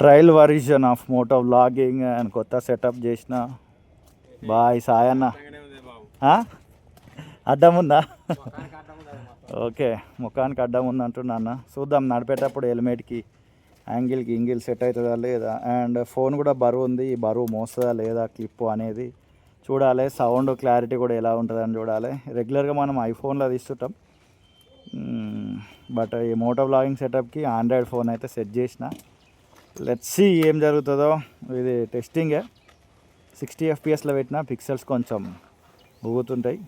Trial version of moto vlogging and కొత్త setup చేసిన బాయ్ సాయన్న. అడ్డం ఉందా? ఓకే, ముఖానికి అడ్డం ఉంది అంటున్నా. చూద్దాం నడిపేటప్పుడు హెల్మెట్కి యాంగిల్ సెట్ అవుతుందా లేదా. అండ్ ఫోన్ కూడా బరువు ఉంది, ఈ బరువు మోస్తుందా లేదా క్లిప్ అనేది చూడాలి. సౌండ్ క్లారిటీ కూడా ఎలా ఉంటుందని చూడాలి. రెగ్యులర్గా మనం ఐఫోన్లో తీస్తుంటాం, బట్ ఈ మోటో వ్లాగింగ్ సెటప్కి ఆండ్రాయిడ్ ఫోన్ అయితే సెట్ చేసిన. లెట్స్ సీ ఏం జరుగుతుందో. ఇది టెస్టింగే. 60 FPSలో పెట్టిన పిక్సెల్స్ కొంచెం ఊగుతుంటాయి.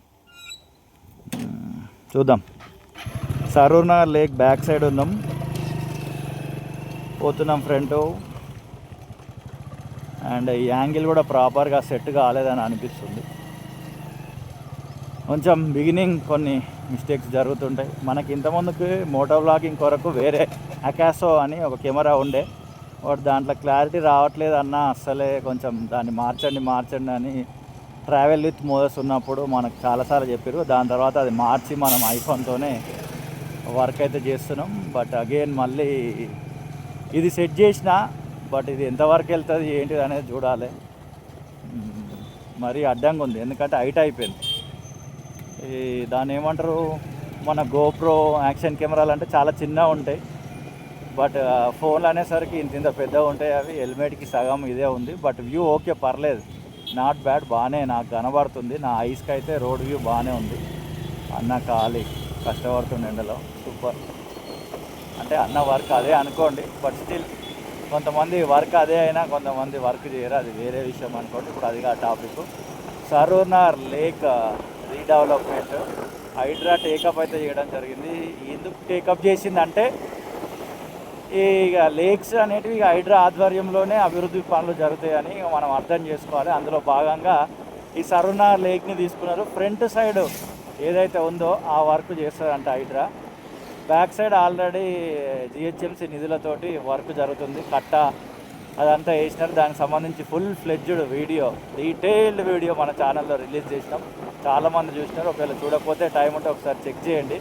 చూద్దాం. Saroor Nagar lake back side ఉందాం, పోతున్నాం ఫ్రంట్. అండ్ ఈ యాంగిల్ కూడా ప్రాపర్గా సెట్ కాలేదని అనిపిస్తుంది. కొంచెం బిగినింగ్ కొన్ని మిస్టేక్స్ జరుగుతుంటాయి. మనకి ఇంతకుముందుకు మోటో వ్లాగింగ్ కొరకు వేరే అకాసో అని ఒక కెమెరా ఉండే, బట్ దాంట్లో క్లారిటీ రావట్లేదు అన్న, అస్సలే కొంచెం దాన్ని మార్చండి అని ట్రావెల్ విత్ మోదస్ ఉన్నప్పుడు మనకు చాలాసార్లు చెప్పారు. దాని తర్వాత అది మార్చి మనం ఐఫోన్తోనే వర్క్ అయితే చేస్తున్నాం. బట్ అగైన్ మళ్ళీ ఇది సెట్ చేసిన, బట్ ఇది ఎంతవరకు వెళ్తుంది ఏంటిది అనేది చూడాలి. మరీ అడ్డంగా ఉంది, ఎందుకంటే హైట్ అయిపోయింది. ఈ దాన్ని ఏమంటారు, మన గోప్రో యాక్షన్ కెమెరాలు అంటే చాలా చిన్నగా ఉంటాయి, బట్ ఫోన్లు అనేసరికి ఇంత పెద్దగా ఉంటాయి. అవి హెల్మెట్కి సగం ఇదే ఉంది. బట్ వ్యూ ఓకే, పర్లేదు, నాట్ బ్యాడ్, బాగానే నాకు కనబడుతుంది. నా ఐస్కి అయితే రోడ్ వ్యూ బాగానే ఉంది. అన్న ఖాళీ కష్టపడుతుంది ఎండలో, సూపర్. అంటే అన్న వర్క్ అదే అనుకోండి, బట్ స్టిల్ కొంతమంది వర్క్ అదే అయినా కొంతమంది వర్క్ చేయరు, అది వేరే విషయం అనుకోండి. ఇప్పుడు అదిగా topic. Saroor Nagar lake redevelopment HYDRAA take up అయితే చేయడం జరిగింది. ఎందుకు టేకప్ చేసిందంటే, ఈ లేక్స్ అనేటివి హైడ్రా ఆధ్వర్యంలోనే అభివృద్ధి పనులు జరుగుతాయని మనం అర్థం చేసుకోవాలి. అందులో భాగంగా ఈ సరూర్ నగర్ లేక్ని తీసుకున్నారు. ఫ్రంట్ సైడ్ ఏదైతే ఉందో ఆ వర్క్ చేస్తుందంట HYDRAA. Back side already GHMC నిధులతోటి వర్క్ జరుగుతుంది. కట్ట అదంతా వేసినారు. దానికి సంబంధించి full fledged video, detailed video మన ఛానల్లో రిలీజ్ చేసినాం. చాలామంది చూసినారు. ఒకవేళ చూడకపోతే టైం ఉంటే ఒకసారి చెక్ చేయండి.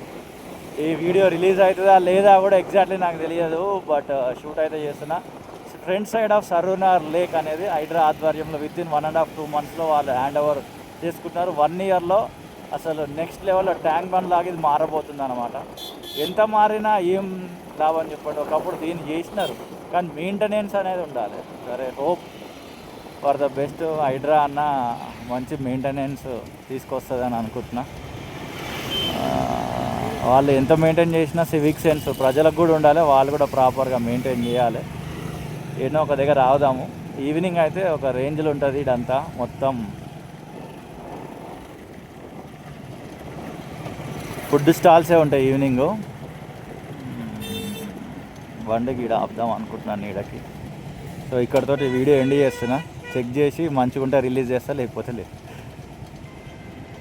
ఈ వీడియో రిలీజ్ అవుతుందా లేదా కూడా ఎగ్జాక్ట్లీ నాకు తెలియదు, బట్ షూట్ అయితే చేస్తున్నా. Front side of Saroor Nagar lake అనేది హైడ్రా ఆధ్వర్యంలో వితిన్ 1.5-2 monthsలో వాళ్ళు హ్యాండ్ ఓవర్ చేసుకుంటున్నారు. 1 yearలో అసలు నెక్స్ట్ లెవెల్లో ట్యాంక్ బండ్ లాగా ఇది మారబోతుంది అనమాట. ఎంత మారినా ఏం లాభం చెప్పండి. ఒకప్పుడు దీన్ని చేసినారు, కానీ మెయింటెనెన్స్ అనేది ఉండాలి. సరే, hope for the best. HYDRAA అన్న మంచి మెయింటెనెన్స్ తీసుకొస్తుందని అనుకుంటున్నా. వాళ్ళు ఎంత మెయింటైన్ చేసినా సివిక్ సెన్స్ ప్రజలకు కూడా ఉండాలి, వాళ్ళు కూడా ప్రాపర్గా మెయింటైన్ చేయాలి. ఎన్నో ఒక దగ్గర ఆగుదాము. ఈవినింగ్ అయితే ఒక రేంజ్లో ఉంటుంది ఇదంతా. మొత్తం ఫుడ్ స్టాల్సే ఉంటాయి ఈవినింగు. బండికి ఈడ ఆపుదాం అనుకుంటున్నాను ఈడకి. సో ఇక్కడతోటి వీడియో ఎండ్ చేస్తున్నా. చెక్ చేసి మంచిగా ఉంటే రిలీజ్ చేస్తా, లేకపోతే లేదు.